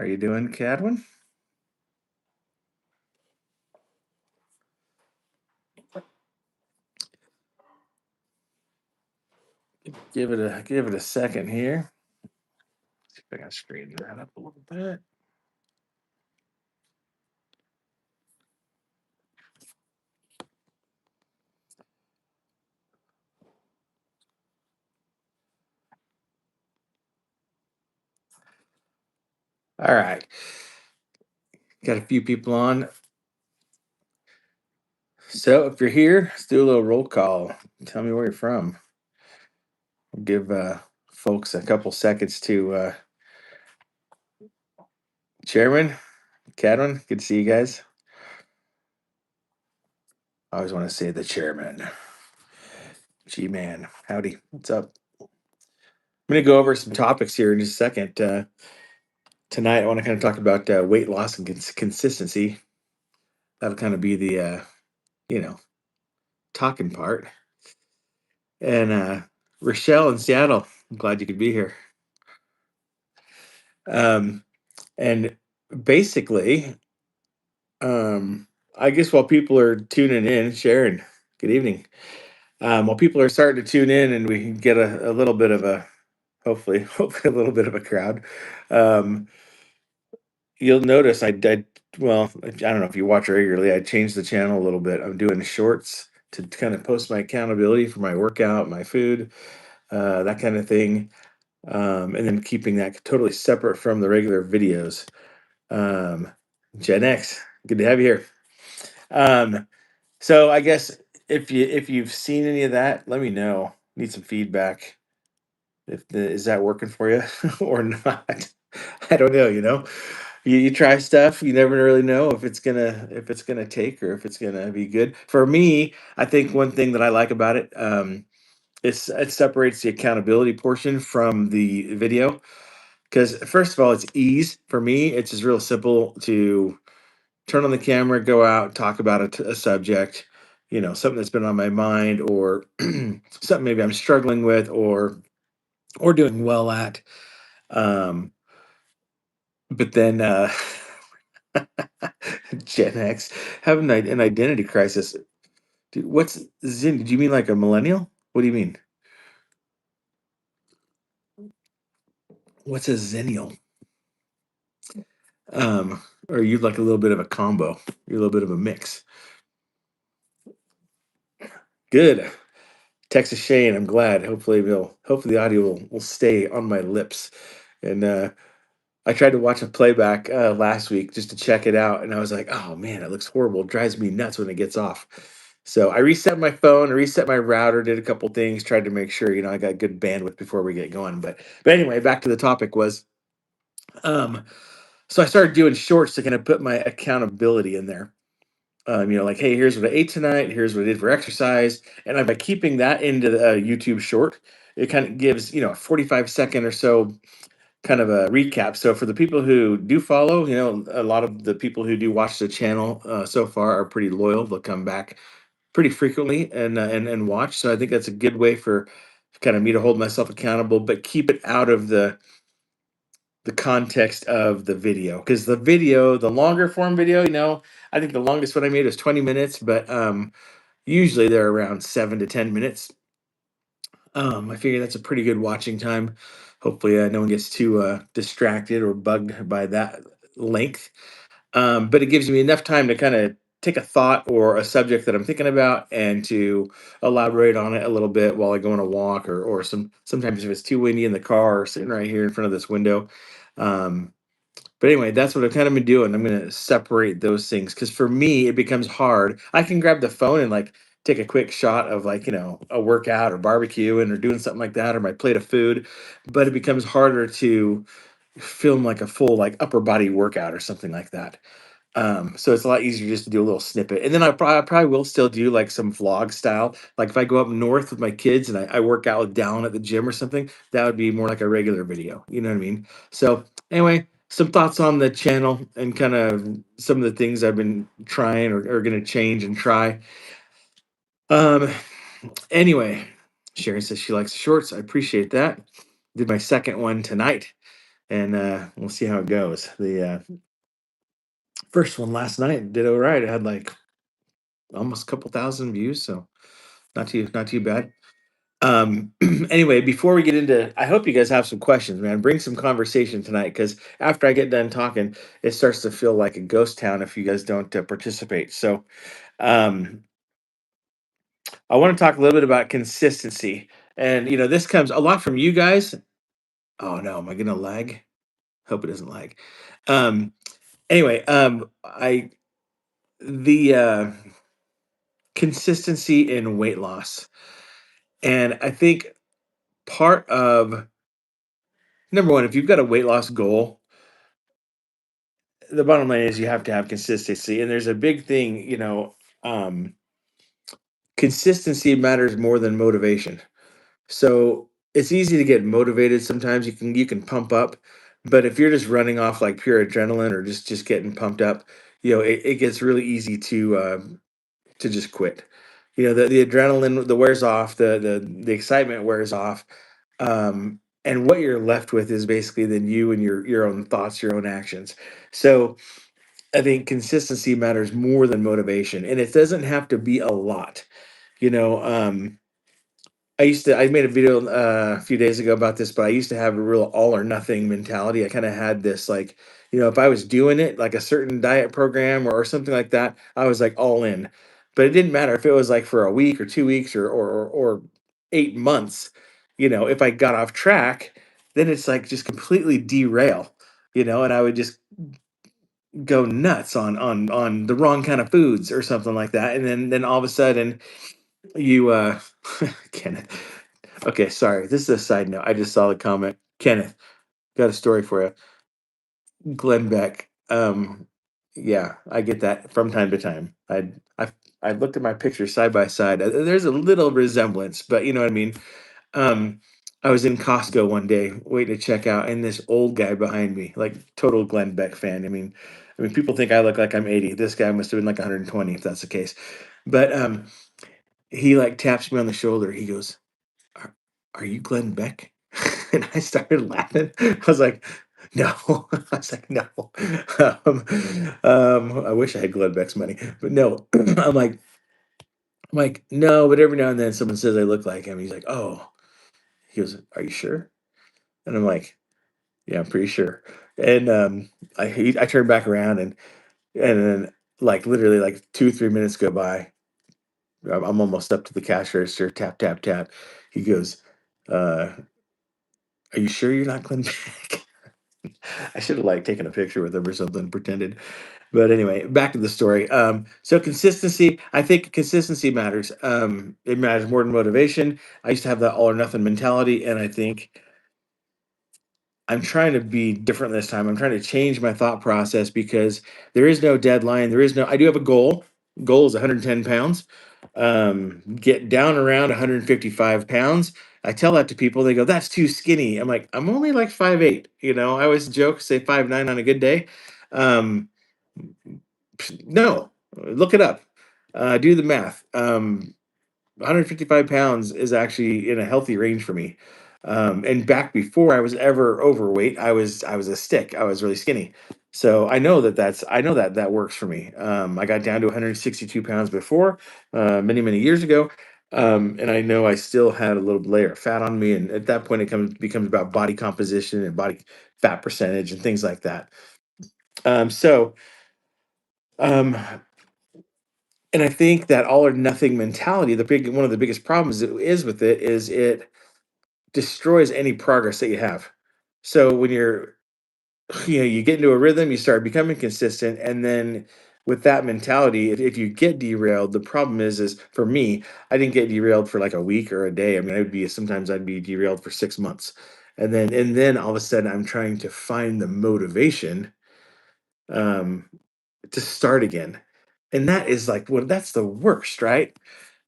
How are you doing, Cadwin? Give it a second here. See if I can straighten that up a little bit. All right. Got a few people on. So if you're here, let's do a little roll call. Tell me where you're from. I'll give folks a couple seconds to Chairman, Cadwin, good to see you guys. I always want to say the chairman. G-Man. Howdy. What's up? I'm going to go over some topics here in just a second. Tonight, I want to kind of talk about weight loss and consistency. That'll kind of be the, you know, talking part. And Rochelle in Seattle, I'm glad you could be here. Um, and basically, I guess while people are tuning in, Sharon, good evening. While people are starting to tune in and we can get a little bit of a, hopefully a little bit of a crowd, um, you'll notice well, I don't know if you watch regularly, I changed the channel a little bit. I'm doing shorts to kind of post my accountability for my workout, my food, that kind of thing, and then keeping that totally separate from the regular videos. Um, Gen X, good to have you here. Um, so I guess if you've seen any of that, let me know. Need some feedback. Is that working for you or not? I don't know. You try stuff, you never really know if it's gonna take or if it's gonna be good. For me, I think one thing that I like about it, it separates the accountability portion from the video. Because first of all, it's ease for me. It's just real simple to turn on the camera, go out, talk about a subject, something that's been on my mind, or something maybe I'm struggling with, or doing well at. Um, but then Gen X having an identity crisis. Dude, what's Zen? Do you mean like a millennial? What do you mean? What's a zennial? Or are you like a little bit of a combo? You're a little bit of a mix. Good. Texas Shane, I'm glad. Hopefully the audio will stay on my lips. And I tried to watch a playback last week just to check it out, and I was like, oh man, it looks horrible. It drives me nuts when it gets off. So I reset my phone, reset my router, did a couple things, tried to make sure I got good bandwidth before we get going. But anyway, back to the topic was um so I started doing shorts to kind of put my accountability in there. Like, hey, here's what I ate tonight. Here's what I did for exercise. And by keeping that into the YouTube short, it kind of gives, a 45-second or so kind of a recap. So for the people who do follow, a lot of the people who do watch the channel so far are pretty loyal. They'll come back pretty frequently and watch. So I think that's a good way for kind of me to hold myself accountable, but keep it out of the context of the video, because the longer form video, I think the longest one I made was 20 minutes, but usually they're around 7 to 10 minutes. I figure that's a pretty good watching time. Hopefully no one gets too distracted or bugged by that length. But it gives me enough time to kind of take a thought or a subject that I'm thinking about and to elaborate on it a little bit while I go on a walk, or sometimes if it's too windy in the car or sitting right here in front of this window. Um, but anyway, that's what I've kind of been doing. I'm going to separate those things because for me, it becomes hard. I can grab the phone and like take a quick shot of like, a workout or barbecuing or doing something like that, or my plate of food. But it becomes harder to film like a full like upper body workout or something like that. So it's a lot easier just to do a little snippet. And then I probably will still do like some vlog style. Like if I go up north with my kids and I work out down at the gym or something, that would be more like a regular video. You know what I mean? So anyway, some thoughts on the channel and kind of some of the things I've been trying or going to change and try. Um, anyway, Sharon says she likes shorts. I appreciate that. Did my second one tonight. and we'll see how it goes. The first one last night did all right. It had like almost a couple thousand views, so not too bad. Anyway, before we get into, I hope you guys have some questions, man. Bring some conversation tonight, because after I get done talking, it starts to feel like a ghost town if you guys don't participate. So, um, I want to talk a little bit about consistency, and this comes a lot from you guys. Oh no, am I gonna lag? Hope it doesn't lag. Um, anyway, I the consistency in weight loss, and I think part of number one, if you've got a weight loss goal, the bottom line is you have to have consistency. And there's a big thing, um, consistency matters more than motivation. So it's easy to get motivated. Sometimes you can pump up, but if you're just running off like pure adrenaline or just getting pumped up, it gets really easy to just quit. The adrenaline the wears off, the excitement wears off, and what you're left with is basically then you and your own thoughts, your own actions. So I think consistency matters more than motivation, and it doesn't have to be a lot. You know, I made a video a few days ago about this, but I used to have a real all or nothing mentality. I kind of had this like, if I was doing it like a certain diet program or something like that, I was like all in. But it didn't matter if it was like for a week or 2 weeks or 8 months. If I got off track, then it's like just completely derail. And I would just go nuts on the wrong kind of foods or something like that, and then all of a sudden you Kenneth. Okay, sorry, this is a side note. I just saw the comment. Kenneth, got a story for you. Glenn Beck. Yeah, I get that from time to time. I looked at my pictures side by side. There's a little resemblance, but you know what I mean. um, I was in Costco one day waiting to check out, and this old guy behind me, like total Glenn Beck fan. I mean, people think I look like I'm 80. This guy must have been like 120, if that's the case. But he like taps me on the shoulder. He goes, "Are, are you Glenn Beck?" And I started laughing. I was like, "No." I was like, "No." I wish I had Glenn Beck's money, but no. I'm like, no. But every now and then, someone says I look like him. He's like, "Oh." He goes, "Are you sure?" And I'm like, "Yeah, I'm pretty sure." And I turn back around, and then like literally like 2 3 minutes go by. I'm almost up to the cash register. Tap tap tap. He goes, "Are you sure you're not Glenn Beck?" I should have like taken a picture with him or something, pretended. But anyway, back to the story. So consistency, I think consistency matters. It matters more than motivation. I used to have that all or nothing mentality, and I think I'm trying to be different this time. I'm trying to change my thought process because there is no deadline. I do have a goal. Goal is 110 pounds. Get down around 155 pounds. I tell that to people. They go, "That's too skinny." I'm like, "I'm only like 5'8". I always joke, say 5'9" on a good day. Um, no, look it up. Do the math. 155 pounds is actually in a healthy range for me. And back before I was ever overweight, I was a stick. I was really skinny. So I know that works for me. I got down to 162 pounds before, many years ago. And I know I still had a little layer of fat on me. And at that point, it becomes about body composition and body fat percentage and things like that. So, um, and I think that all or nothing mentality, one of the biggest problems is with it is it destroys any progress that you have. So when you get into a rhythm, you start becoming consistent, and then with that mentality, if you get derailed, the problem is for me, I didn't get derailed for like a week or a day. I mean, I'd be derailed for 6 months, and then all of a sudden, I'm trying to find the motivation um, to start again, and that is like, well, that's the worst, right?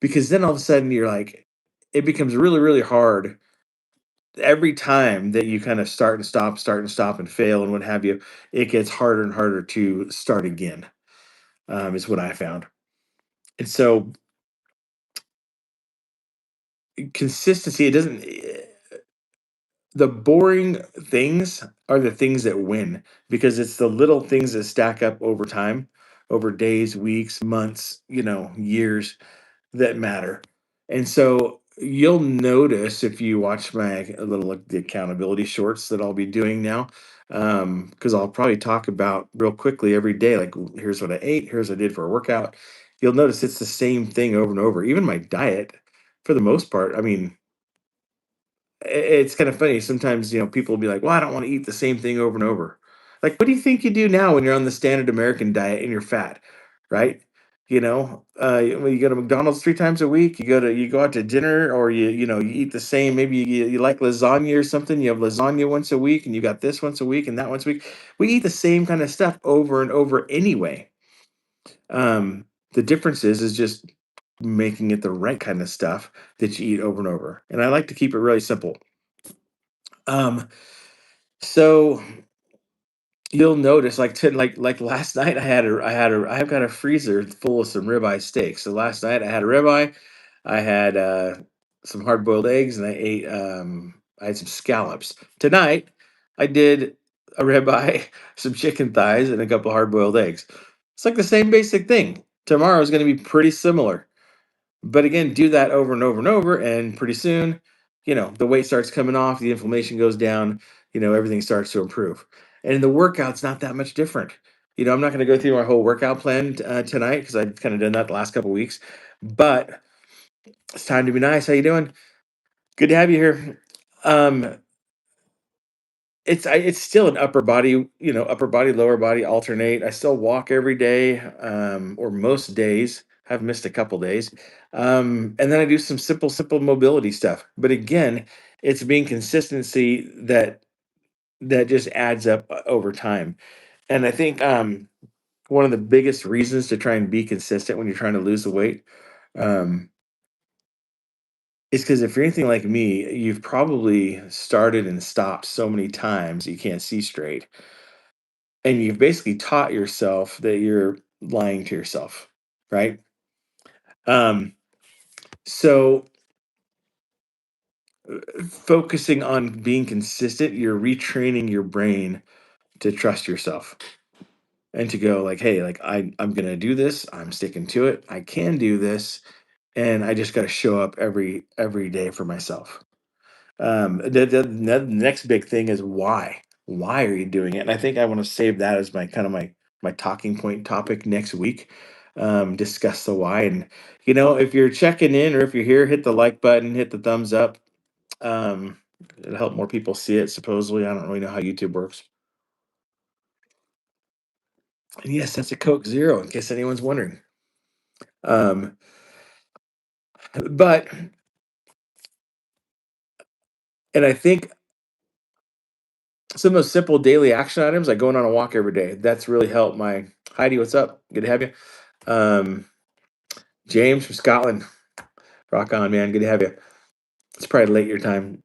Because then all of a sudden, you're like, it becomes really hard every time that you kind of start and stop and fail and what have you. It gets harder and harder to start again. Is what I found. And so consistency, it doesn't. the boring things are the things that win, because it's the little things that stack up over time, over days, weeks, months, years, that matter. And so you'll notice if you watch my little like the accountability shorts that I'll be doing now, because I'll probably talk about real quickly every day, like here's what I ate, here's what I did for a workout. You'll notice it's the same thing over and over. Even my diet, for the most part. I mean, it's kind of funny. Sometimes, people will be like, well, I don't want to eat the same thing over and over. Like, what do you think you do now when you're on the standard American diet and you're fat, right? When you go to McDonald's 3 times a week, you go out to dinner, or you eat the same. Maybe you like lasagna or something. You have lasagna once a week, and you got this once a week and that once a week. We eat the same kind of stuff over and over anyway. The difference is just making it the right kind of stuff that you eat over and over. And I like to keep it really simple. Um, so you'll notice, like last night, I've got a freezer full of some ribeye steaks. So last night I had a ribeye, I had some hard boiled eggs, and I had some scallops. Tonight I did a ribeye, some chicken thighs, and a couple hard boiled eggs. It's like the same basic thing. Tomorrow is going to be pretty similar. But again, do that over and over and over, and pretty soon, the weight starts coming off, the inflammation goes down, everything starts to improve. And the workout's not that much different. I'm not going to go through my whole workout plan tonight, because I've kind of done that the last couple weeks. But it's time to be nice. How you doing? Good to have you here. Um, it's still an upper body, lower body alternate. I still walk every day, or most days. I've missed a couple days, and then I do some simple mobility stuff. But again, it's being consistency that just adds up over time. And I think one of the biggest reasons to try and be consistent when you're trying to lose the weight, um, is because if you're anything like me, you've probably started and stopped so many times you can't see straight, and you've basically taught yourself that you're lying to yourself, right? um so focusing on being consistent, you're retraining your brain to trust yourself, and to go like, hey, like I'm gonna do this, I'm sticking to it, I can do this, and I just got to show up every day for myself. The next big thing is why. Why are you doing it? And I think I want to save that as my kind of my talking point topic next week. Discuss the why. And if you're checking in, or if you're here, hit the like button, hit the thumbs up. Um, it'll help more people see it. Supposedly, I don't really know how YouTube works. And yes, that's a Coke Zero, in case anyone's wondering. Um, but and I think some of those simple daily action items, like going on a walk every day, that's really helped my Heidi. What's up? Good to have you. Um, James from Scotland, rock on, man. Good to have you. It's probably late your time.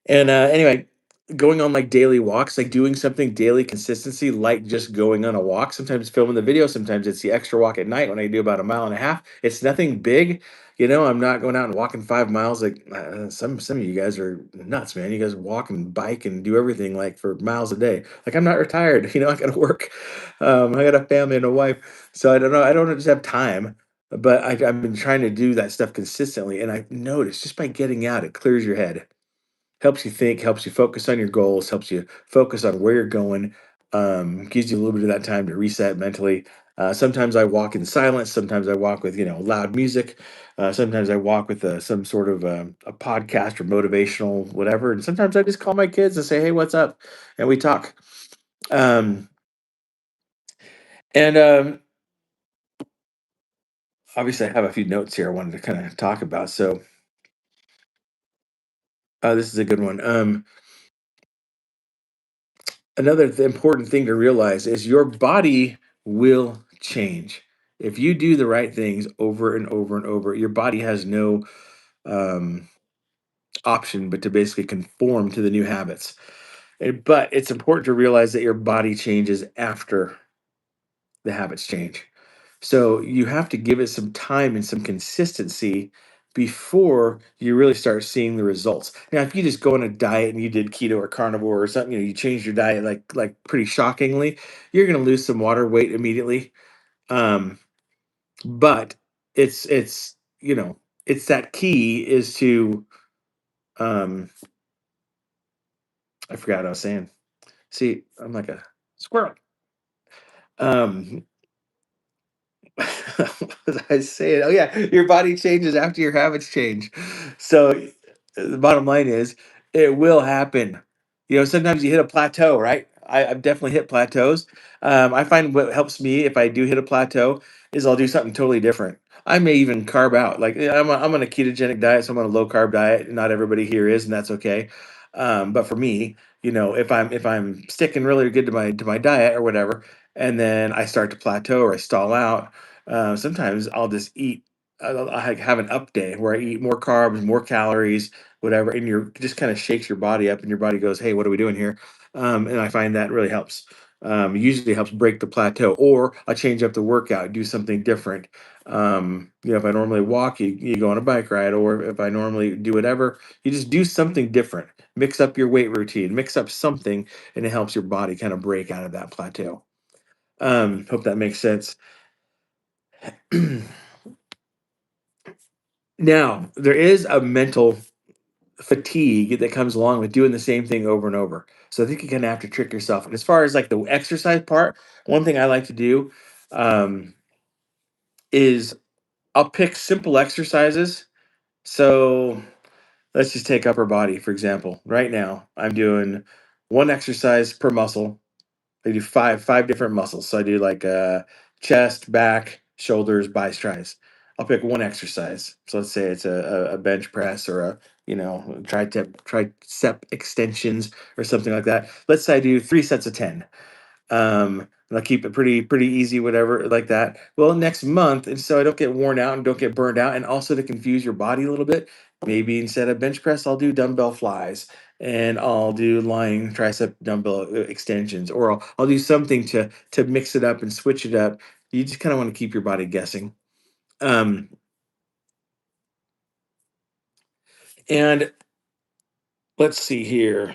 And anyway, going on like daily walks, like doing something daily consistency, like just going on a walk. Sometimes filming the video, sometimes it's the extra walk at night when I do about a mile and a half. It's nothing big. I'm not going out and walking 5 miles like some of you guys are nuts, man. You guys walk and bike and do everything like for miles a day. Like I'm not retired. I got to work. I got a family and a wife, so I don't know. I don't just have time. But I've been trying to do that stuff consistently, and I've noticed just by getting out, it clears your head, helps you think, helps you focus on your goals, helps you focus on where you're going, gives you a little bit of that time to reset mentally. Sometimes I walk in silence. Sometimes I walk with loud music. Sometimes I walk with some sort of a podcast or motivational whatever. And sometimes I just call my kids and say, "Hey, what's up?" and we talk. Um, and Obviously, I have a few notes here I wanted to kind of talk about. So this is a good one. Another important thing to realize is your body will change if you do the right things over and over and over. Your body has no um, option but to basically conform to the new habits. But it's important to realize that your body changes after the habits change. So you have to give it some time and some consistency before you really start seeing the results. Now, if you just go on a diet and you did keto or carnivore or something, you changed your diet like pretty shockingly, you're going to lose some water weight immediately. Um, but it's it's that key is to um, I forgot what I was saying. See, I'm like a squirrel. Um, what was I saying? Oh yeah, your body changes after your habits change. So the bottom line is, it will happen. Sometimes you hit a plateau, right? I've definitely hit plateaus. I find what helps me if I do hit a plateau is I'll do something totally different. I may even carb out. Like I'm on a ketogenic diet, so I'm on a low carb diet. Not everybody here is, and that's okay. But for me, if I'm sticking really good to my diet or whatever, and then I start to plateau or I stall out, sometimes I'll just eat. I have an up day where I eat more carbs, more calories, whatever, and you're just kind of shakes your body up, and your body goes, "Hey, what are we doing here?" And I find that really helps. Usually helps break the plateau, or I change up the workout, do something different. If I normally walk, you go on a bike ride, or if I normally do whatever, you just do something different. Mix up your weight routine, mix up something, and it helps your body kind of break out of that plateau. Hope that makes sense. Now, there is a mental fatigue that comes along with doing the same thing over and over. So I think you kind of have to trick yourself. And as far as like the exercise part, one thing I like to do um, is I'll pick simple exercises. So let's just take upper body, for example. Right now, I'm doing one exercise per muscle. I do five different muscles. So I do like chest, back, shoulders, biceps, tries. I'll pick one exercise. So let's say it's a bench press or a tricep extensions or something like that. Let's say I do 3 sets of 10. And I'll keep it pretty easy, whatever, like that. Well, next month, and so I don't get worn out and don't get burned out, and also to confuse your body a little bit, maybe instead of bench press, I'll do dumbbell flies, and I'll do lying tricep dumbbell extensions, or I'll do something to mix it up and switch it up. You just kind of want to keep your body guessing. Um, and let's see here.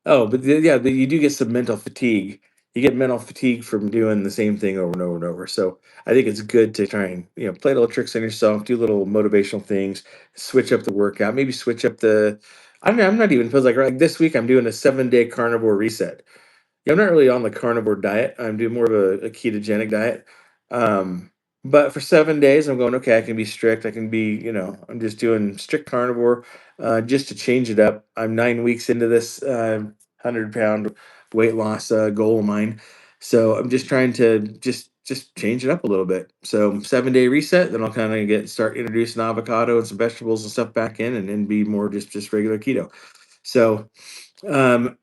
Oh, but yeah, but you do get some mental fatigue. You get mental fatigue from doing the same thing over and over and over. So I think it's good to try and play little tricks on yourself, do little motivational things, switch up the workout, maybe switch up the. I'm not even feels like this week I'm doing a 7-day carnivore reset. Yeah, I'm not really on the carnivore diet. I'm doing more of a ketogenic diet. Um, but for 7 days, I'm going, okay, I can be strict. I can be, I'm just doing strict carnivore just to change it up. I'm 9 weeks into this 100-pound weight loss goal of mine. So I'm just trying to just change it up a little bit. So 7-day reset, then I'll kind of start introducing avocado and some vegetables and stuff back in, and then be more just regular keto. So um,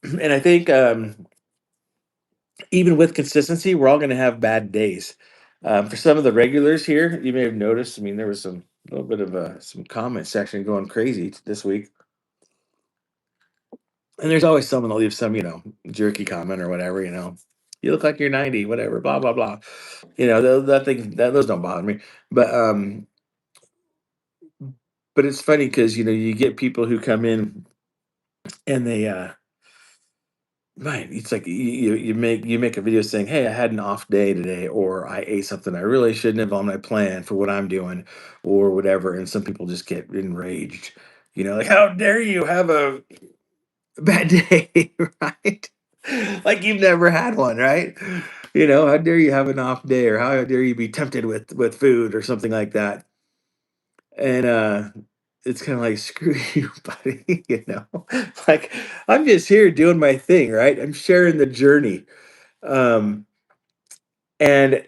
and I think even with consistency, we're all going to have bad days. For some of the regulars here, you may have noticed. I mean, there was some little bit of some comment section going crazy this week, and there's always someone that leaves some jerky comment or whatever. You look like you're 90, whatever, blah blah blah. Those don't bother me, but it's funny because you get people who come in and they right. It's like you make a video saying, "Hey, I had an off day today," or "I ate something I really shouldn't have on my plan for what I'm doing," or whatever. And some people just get enraged. Like, "How dare you have a bad day?" Right? Like you've never had one, right? How dare you have an off day, or how dare you be tempted with food or something like that? And it's kind of like, screw you, buddy. Like, I'm just here doing my thing, right? I'm sharing the journey. um and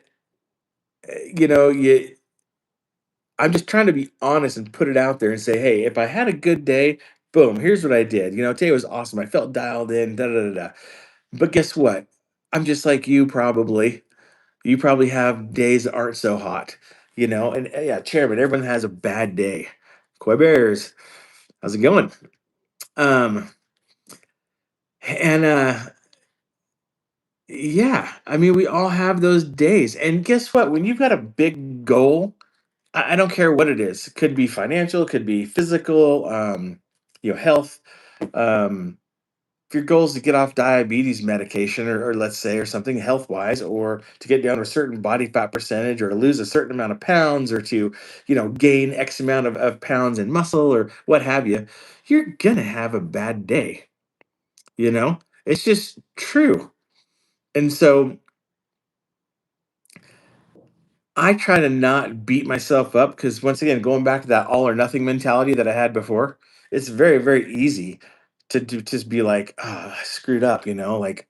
you I'm just trying to be honest and put it out there and say, hey, if I had a good day, boom, here's what I did. Today was awesome. I felt dialed in, da da da da. But guess what? I'm just like you probably have days that aren't so hot. And yeah, chairman, everyone has a bad day. Koi Bears, how's it going? um and Yeah, I mean, we all have those days. And guess what? When you've got a big goal, I don't care what it is. It could be financial, it could be physical, health. Um, if your goal is to get off diabetes medication, or let's say, or something health wise, or to get down to a certain body fat percentage, or to lose a certain amount of pounds, or to, gain X amount of pounds in muscle, or what have you, you're gonna have a bad day. You know, it's just true. And so I try to not beat myself up because, once again, going back to that all or nothing mentality that I had before, it's very, very easy to just be like, oh, I screwed up, like,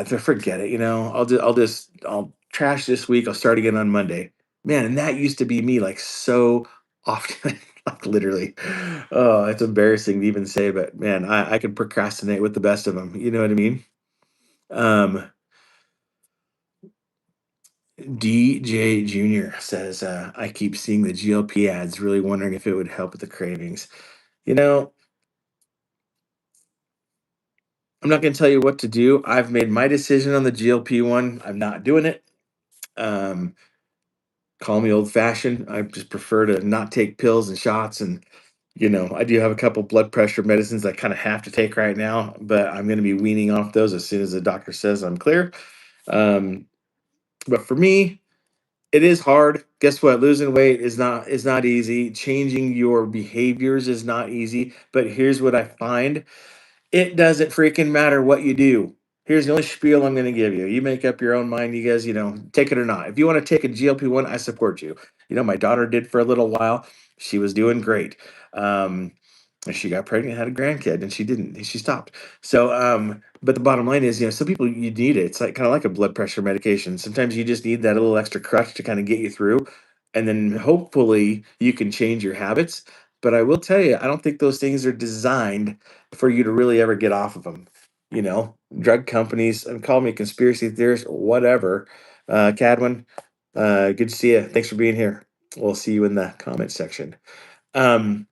to forget it, I'll trash this week. I'll start again on Monday. Man, and that used to be me like so often, like literally. Oh, it's embarrassing to even say, but man, I could procrastinate with the best of them. You know what I mean? Um, DJ Jr. says, I keep seeing the GLP ads, really wondering if it would help with the cravings. You know, I'm not going to tell you what to do. I've made my decision on the GLP one. I'm not doing it. Um, Call me old fashioned. I just prefer to not take pills and shots. And, I do have a couple blood pressure medicines I kind of have to take right now, but I'm going to be weaning off those as soon as the doctor says I'm clear. Um, but for me, it is hard. Guess what? Losing weight is not easy. Changing your behaviors is not easy. But here's what I find: it doesn't freaking matter what you do. Here's the only spiel I'm going to give you. You make up your own mind. You guys, take it or not. If you want to take a GLP-1, I support you. My daughter did for a little while. She was doing great. Um, and she got pregnant, had a grandkid, and she didn't. She stopped. So, but the bottom line is, some people, you need it. It's like kind of like a blood pressure medication. Sometimes you just need that little extra crutch to kind of get you through, and then hopefully you can change your habits. But I will tell you, I don't think those things are designed for you to really ever get off of them. Drug companies, and call me a conspiracy theorist, whatever. Cadwin, good to see you. Thanks for being here. We'll see you in the comment section. Um,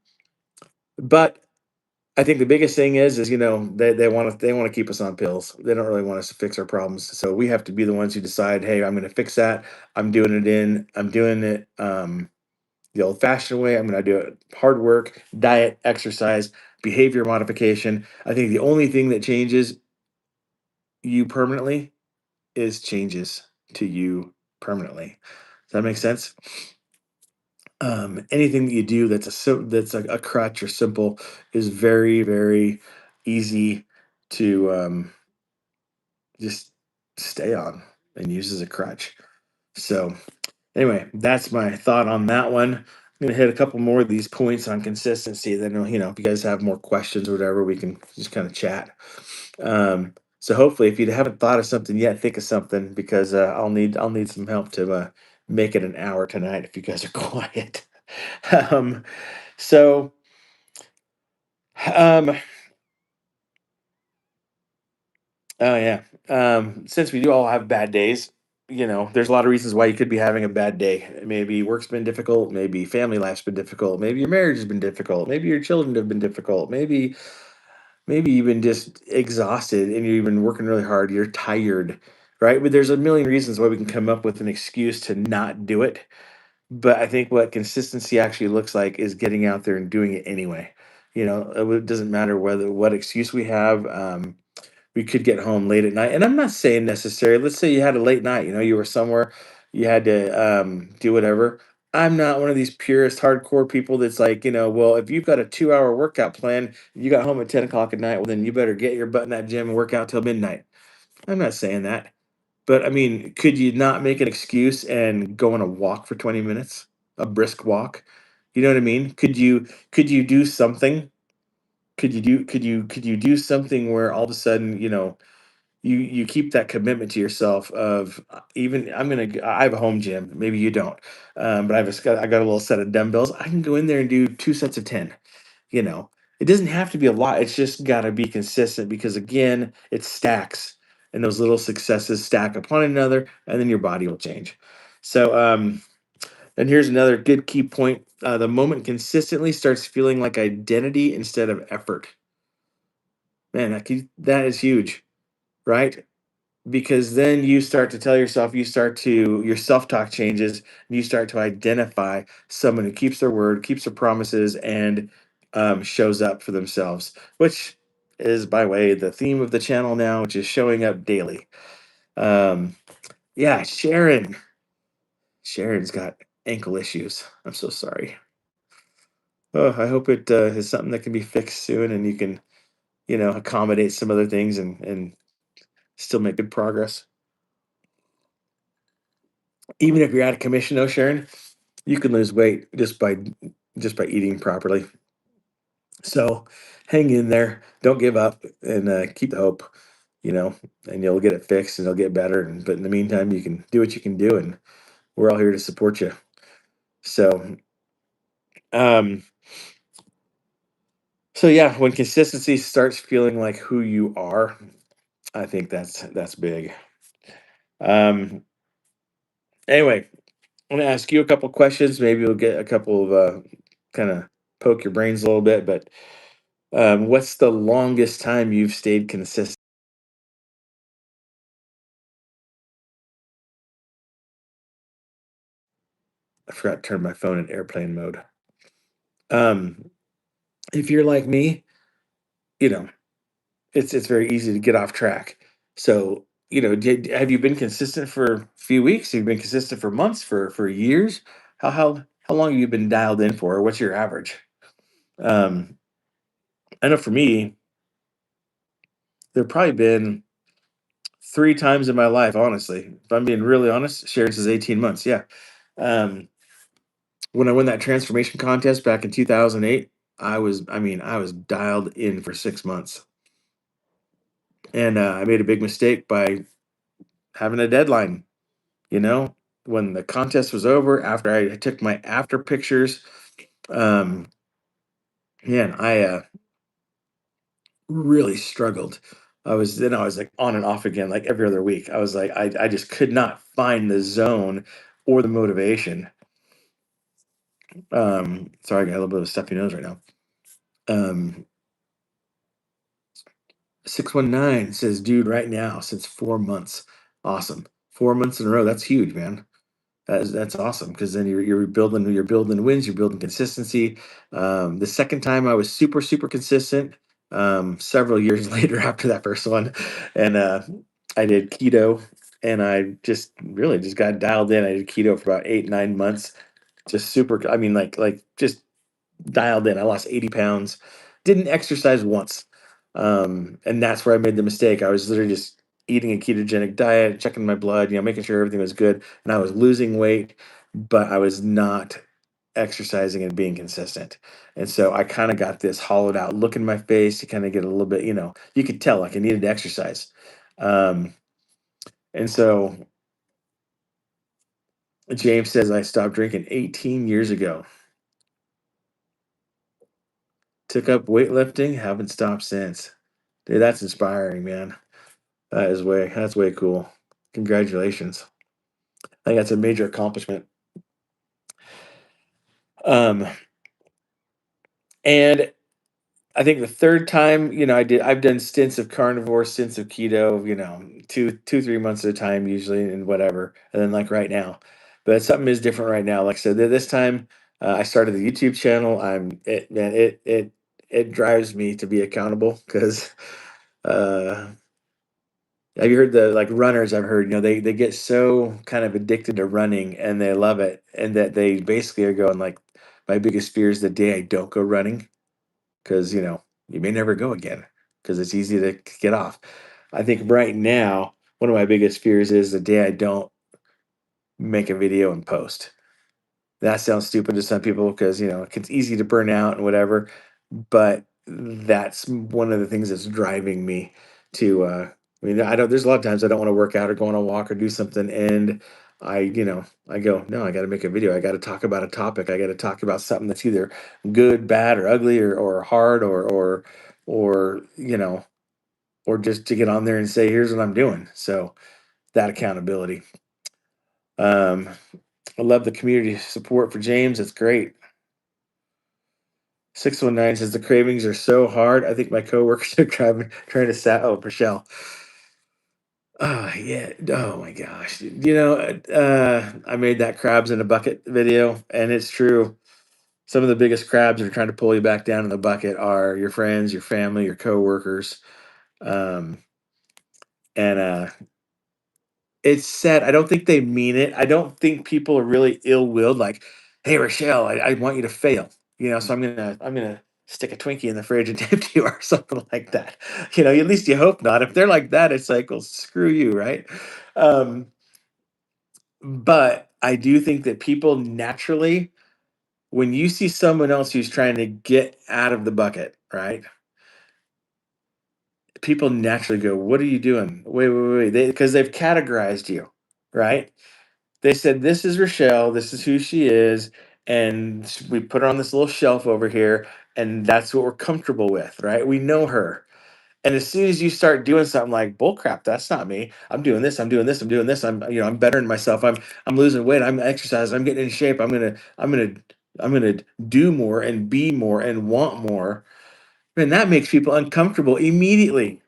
but I think the biggest thing is they want to keep us on pills. They don't really want us to fix our problems. So we have to be the ones who decide, hey, I'm going to fix that. I'm doing it the old fashioned way. I'm going to do it hard work, diet, exercise, behavior modification. I think the only thing that changes you permanently is changes to you permanently. Does that make sense? Anything that you do that's a crutch or simple is very, very easy to just stay on and use as a crutch. So anyway, that's my thought on that one. I'm gonna hit a couple more of these points on consistency. Then, if you guys have more questions or whatever, we can just kind of chat. So hopefully, if you haven't thought of something yet, think of something, because I'll need some help to make it an hour tonight if you guys are quiet. um, so um, oh yeah. Since we do all have bad days, there's a lot of reasons why you could be having a bad day. Maybe work's been difficult, maybe family life's been difficult, maybe your marriage has been difficult, maybe your children have been difficult, maybe you've been just exhausted and you've been working really hard, you're tired, right? But there's a million reasons why we can come up with an excuse to not do it. But I think what consistency actually looks like is getting out there and doing it anyway. It doesn't matter whether what excuse we have. We could get home late at night. And I'm not saying necessarily, let's say you had a late night, you were somewhere, you had to do whatever. I'm not one of these purist hardcore people that's like, well, if you've got a 2 hour workout plan, you got home at 10 o'clock at night, well, then you better get your butt in that gym and work out till midnight. I'm not saying that. But I mean, could you not make an excuse and go on a walk for 20 minutes? A brisk walk? You know what I mean? Could you do something? Could you do something where all of a sudden, you keep that commitment to yourself of, even I have a home gym, maybe you don't, but I got a little set of dumbbells. I can go in there and do 2 sets of 10. you know it doesn't have to be a lot, it's just got to be consistent, because again, it stacks, and those little successes stack upon another, and then your body will change. So and here's another good key point: the moment consistently starts feeling like identity instead of effort. Man, that is huge, right? because then you start to tell yourself, your self-talk changes, and you start to identify someone who keeps their word, keeps their promises, and shows up for themselves, which is, by way, the theme of the channel now, which is showing up daily. um yeah, Sharon's got ankle issues. I'm so sorry. Oh, I hope it is something that can be fixed soon, and you can, accommodate some other things, and still make good progress. Even if you're out of commission, though, Sharon, you can lose weight just by eating properly. So hang in there, don't give up, and keep the hope. You know, and you'll get it fixed, and it'll get better. But in the meantime, you can do what you can do, and we're all here to support you. So, um, so yeah, when consistency starts feeling like who you are, I think that's big. Um, anyway, I'm gonna ask you a couple questions. Maybe we'll get a couple of kind of poke your brains a little bit. But what's the longest time you've stayed consistent? I forgot to turn my phone in airplane mode. Um, if you're like me, you know it's very easy to get off track. So, have you been consistent for a few weeks? Have you been consistent for months, for years? How long have you been dialed in for? Or what's your average? Um, I know for me, there have probably been three times in my life, honestly. If I'm being really honest, Sharon says 18 months. Yeah. Um, when I won that transformation contest back in 2008, I was dialed in for 6 months. And I made a big mistake by having a deadline. You know, when the contest was over, after I took my after pictures, um, man, I really struggled. I was like on and off again, like every other week. I was like, I just could not find the zone or the motivation. Sorry, I got a little bit of a stuffy nose right now. Um, 619 says, dude, right now, since 4 months. Awesome. 4 months in a row. That's huge, man. That's awesome, because then you're building wins, you're building consistency. The second time I was super super consistent, several years later after that first one, and I did keto, and I just really just got dialed in. I did keto for about 8 9 months, just super. I mean, like just dialed in. I lost 80 pounds, didn't exercise once. And that's where I made the mistake. I was literally just eating a ketogenic diet, checking my blood, making sure everything was good. And I was losing weight, but I was not exercising and being consistent. And so I kind of got this hollowed out look in my face. You kind of get a little bit, you could tell like I needed to exercise. Um, and so James says I stopped drinking 18 years ago. Took up weightlifting, haven't stopped since. Dude, that's inspiring, man. That's way cool. Congratulations. I think that's a major accomplishment. Um, and I think the third time, I've done stints of carnivore, stints of keto, 2, 3 months at a time usually, and whatever. And then like right now, but something is different right now. Like I said, this time I started the YouTube channel. Man, it drives me to be accountable because uh, have you heard the like runners? I've heard, they get so kind of addicted to running and they love it, and that they basically are going like, my biggest fear is the day I don't go running, because you may never go again, because it's easy to get off. I think right now one of my biggest fears is the day I don't make a video and post. That sounds stupid to some people because it's easy to burn out and whatever, but that's one of the things that's driving me to. I mean, I don't. There's a lot of times I don't want to work out or go on a walk or do something, and I go, no, I got to make a video. I got to talk about a topic. I got to talk about something that's either good, bad, or ugly, or hard, or or just to get on there and say, here's what I'm doing. So that accountability. Um, I love the community support for James. It's great. 619 says the cravings are so hard. I think my coworkers are trying to sat. Oh, Michelle. Oh yeah. Oh my gosh. I made that crabs in a bucket video, and it's true. Some of the biggest crabs that are trying to pull you back down in the bucket are your friends, your family, your coworkers. Um, and it's sad. I don't think they mean it. I don't think people are really ill-willed. Like, hey, Rochelle, I want you to fail. So I'm gonna stick a Twinkie in the fridge and tempt you or something like that. At least you hope not. If they're like that, it's like, well, screw you, right? Um, but I do think that people naturally, when you see someone else who's trying to get out of the bucket, right? People naturally go, "What are you doing? Wait, wait, wait!" Because they've categorized you, right? They said, "This is Rochelle. This is who she is, and we put her on this little shelf over here, and that's what we're comfortable with, right? We know her." And as soon as you start doing something like bull crap, that's not me. I'm doing this. I'm doing this. I'm doing this. I'm bettering myself. I'm losing weight. I'm exercising. I'm getting in shape. I'm gonna do more and be more and want more. And that makes people uncomfortable immediately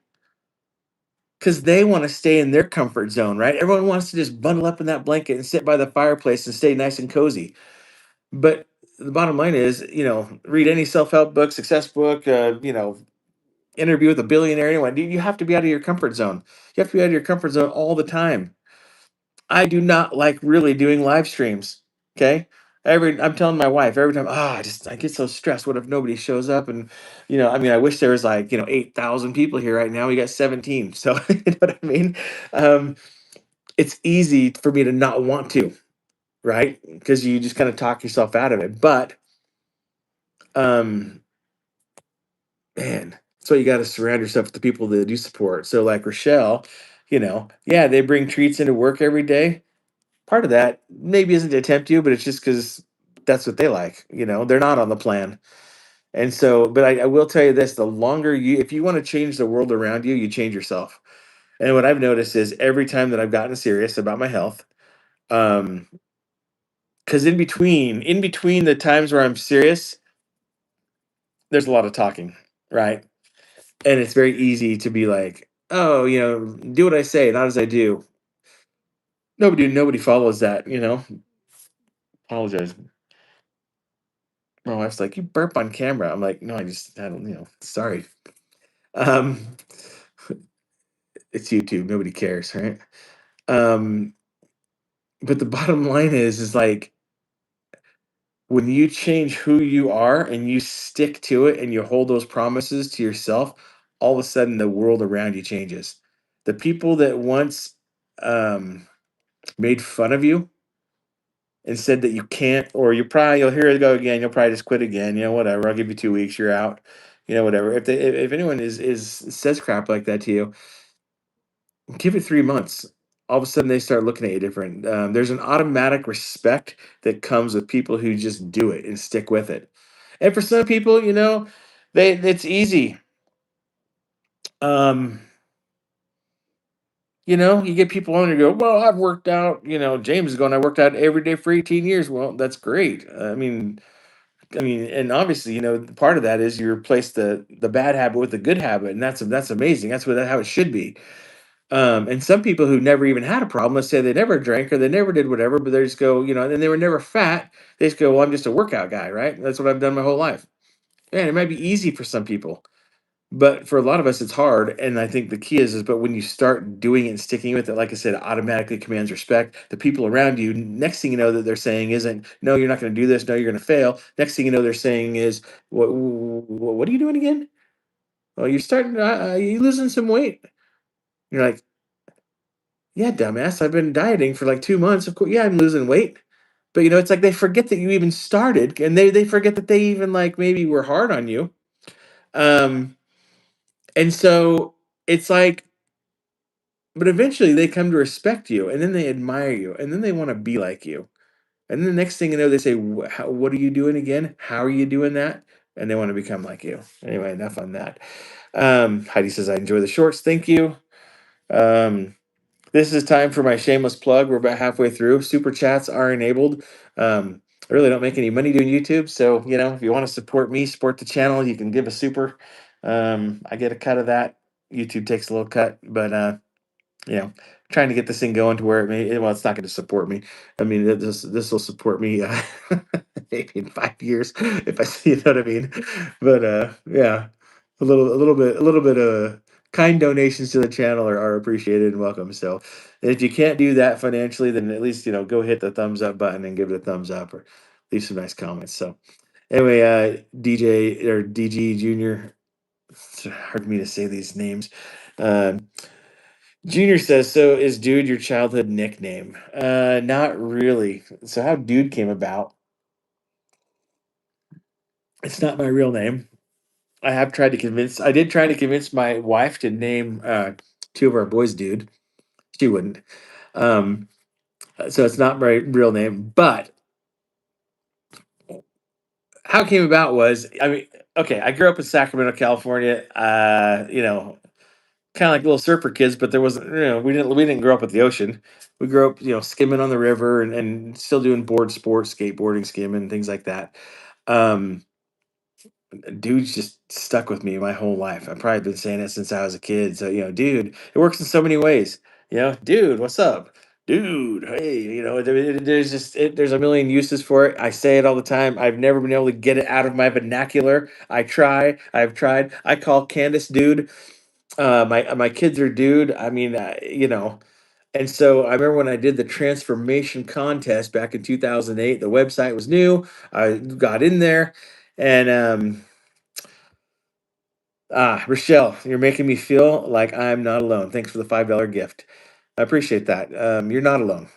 because they want to stay in their comfort zone, right? Everyone wants to just bundle up in that blanket and sit by the fireplace and stay nice and cozy. But the bottom line is, read any self-help book, success book, interview with a billionaire, anyone. You have to be out of your comfort zone. You have to be out of your comfort zone all the time. I do not like really doing live streams. Okay. I'm telling my wife every time, I get so stressed. What if nobody shows up? And I wish there was like 8,000 people here right now. We got 17. So you know what I mean? Um, it's easy for me to not want to, right? Because you just kind of talk yourself out of it. But um, man, that's why you got to surround yourself with the people that do support. So like Rochelle, yeah, they bring treats into work every day. Part of that maybe isn't to tempt you, but it's just because that's what they like. They're not on the plan. And so, but I will tell you this: the longer if you want to change the world around you, you change yourself. And what I've noticed is every time that I've gotten serious about my health, um, because in between the times where I'm serious, there's a lot of talking, right? And it's very easy to be like, oh, do what I say, not as I do. Nobody follows that. Apologize. My wife's like, you burp on camera. I'm like, no, I don't, sorry. Um, it's YouTube. Nobody cares, right? Um, but the bottom line is like when you change who you are and you stick to it and you hold those promises to yourself, all of a sudden the world around you changes. The people that once um, made fun of you and said that you can't, or you'll hear it go again. You'll probably just quit again. Whatever. I'll give you 2 weeks. You're out. Whatever. If anyone is says crap like that to you, give it 3 months. All of a sudden, they start looking at you different. There's an automatic respect that comes with people who just do it and stick with it. And for some people, it's easy. Um, you get people on and go, well, I've worked out. James is going, I worked out every day for 18 years. Well, that's great. I mean, and obviously, part of that is you replace the bad habit with the good habit, and that's amazing. How it should be. And some people who never even had a problem, let's say they never drank or they never did whatever, but they just go, and they were never fat. They just go, well, I'm just a workout guy, right? That's what I've done my whole life. And it might be easy for some people, but for a lot of us, it's hard. And I think the key but when you start doing it and sticking with it, like I said, it automatically commands respect. The people around you, next thing you know that they're saying isn't, no, you're not going to do this. No, you're going to fail. Next thing you know, they're saying is, what are you doing again? Oh, you losing some weight. You're like, yeah, dumbass. I've been dieting for like 2 months. Of course, yeah, I'm losing weight. But it's like they forget that you even started, and they forget that they even like maybe were hard on you. Um, and so it's like, but eventually they come to respect you, and then they admire you, and then they want to be like you. And then the next thing you know, they say, "What are you doing again? How are you doing that?" And they want to become like you. Anyway, enough on that. Heidi says, "I enjoy the shorts. Thank you." Um, This is time for my shameless plug. We're about halfway through. Super chats are enabled. I really don't make any money doing YouTube, so if you want to support me, support the channel, you can give a super. I get a cut of that. YouTube takes a little cut, but you know, trying to get this thing going to where it may, well, it's not going to support me. I mean, this will support me maybe in 5 years if I see, you know what I mean. But yeah, a little bit of kind donations to the channel are appreciated and welcome. So if you can't do that financially, then at least go hit the thumbs up button and give it a thumbs up or leave some nice comments. So anyway, DJ or DG Junior, it's hard for me to say these names. Um, Junior says, "So is Dude your childhood nickname?" Not really. So how Dude came about? It's not my real name. I did try to convince my wife to name two of our boys Dude. She wouldn't. Um, so it's not my real name. But how it came about was, I mean, okay, I grew up in Sacramento, California. Kind of like little surfer kids, but there wasn't, we didn't grow up at the ocean. We grew up, skimming on the river and still doing board sports, skateboarding, skimming, things like that. Um, Dude's just stuck with me my whole life. I've probably been saying it since I was a kid. So, dude, it works in so many ways. Dude, what's up? Dude, hey, there's a million uses for it. I say it all the time. I've never been able to get it out of my vernacular. I've tried. I call Candace dude. My kids are dude. I mean, and so I remember when I did the transformation contest back in 2008. The website was new. I got in there, and Rochelle, you're making me feel like I'm not alone. Thanks for the $5 gift. I appreciate that. You're not alone,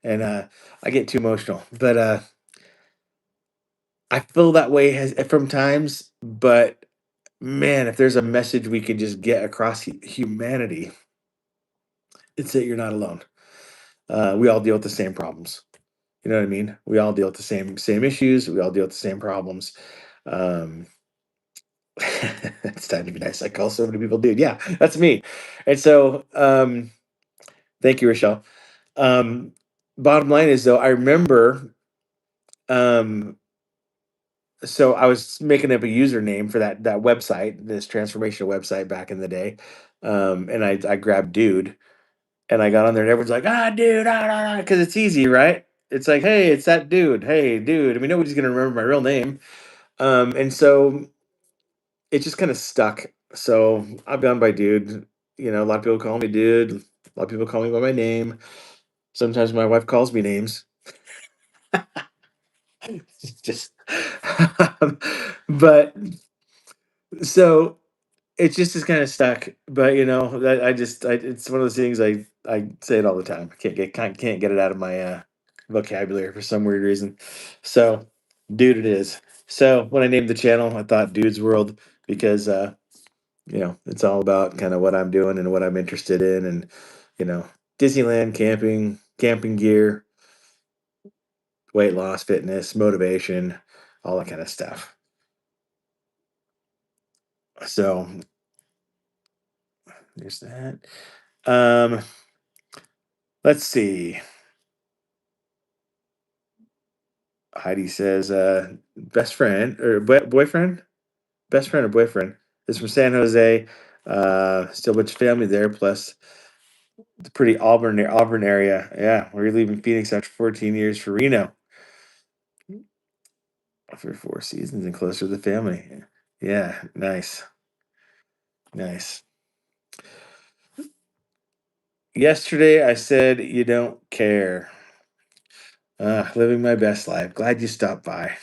and I get too emotional, but I feel that way from times. But man, if there's a message we could just get across humanity, it's that you're not alone. We all deal with the same problems. You know what I mean? We all deal with the same issues. We all deal with the same problems. Um, it's time to be nice. I call so many people dude. Yeah, that's me. And so, thank you, Rochelle. Um, Bottom line is though, I remember. Um, so I was making up a username for that website, this transformational website back in the day, and I grabbed dude. And I got on there, and everyone's like, dude, because it's easy, right? It's like, hey, it's that dude. Hey, dude. I mean, nobody's gonna remember my real name. And so it just kind of stuck. So I've gone by dude. A lot of people call me dude. A lot of people call me by my name. Sometimes my wife calls me names. Just, but so it just is kind of stuck. But that it's one of those things I say it all the time. I can't get it out of my vocabulary for some weird reason. So, dude, it is. So when I named the channel, I thought Dude's World because it's all about kind of what I'm doing and what I'm interested in, and you know, Disneyland, camping gear, weight loss, fitness, motivation, all that kind of stuff. So there's that. Um, let's see. Heidi says, best friend or boyfriend, best friend or boyfriend is from San Jose. Still a bunch of family there, plus the pretty Auburn area. Yeah, we're leaving Phoenix after 14 years for Reno for 4 seasons and closer to the family. Yeah, nice, nice. Yesterday I said you don't care. Living my best life. Glad you stopped by.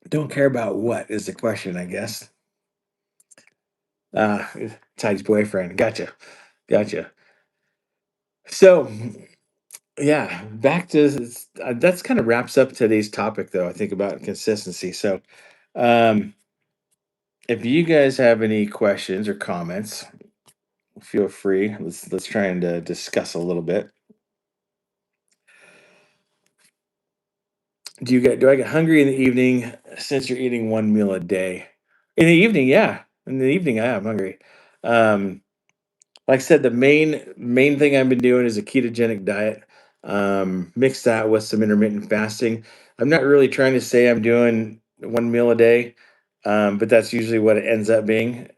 Don't care about what is the question, I guess. Ah, Tide's boyfriend. Gotcha. So, yeah, back to that's kind of wraps up today's topic, though. I think about consistency. So, um, if you guys have any questions or comments, feel free. Let's try and discuss a little bit. Do I get hungry in the evening since you're eating one meal a day? In the evening, yeah. In the evening, I am hungry. Um, like I said, the main thing I've been doing is a ketogenic diet. Mix that with some intermittent fasting. I'm not really trying to say I'm doing one meal a day. but that's usually what it ends up being.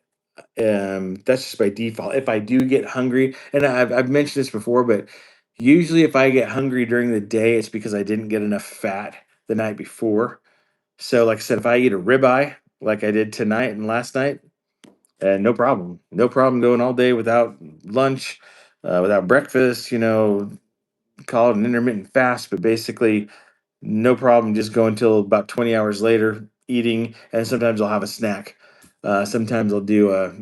That's just by default. If I do get hungry, and I've mentioned this before, but usually if I get hungry during the day, it's because I didn't get enough fat the night before. So, like I said, if I eat a ribeye like I did tonight and last night, no problem, no problem going all day without lunch, without breakfast. Call it an intermittent fast, but basically no problem just going till about 20 hours later eating, and sometimes I'll have a snack. Sometimes I'll do a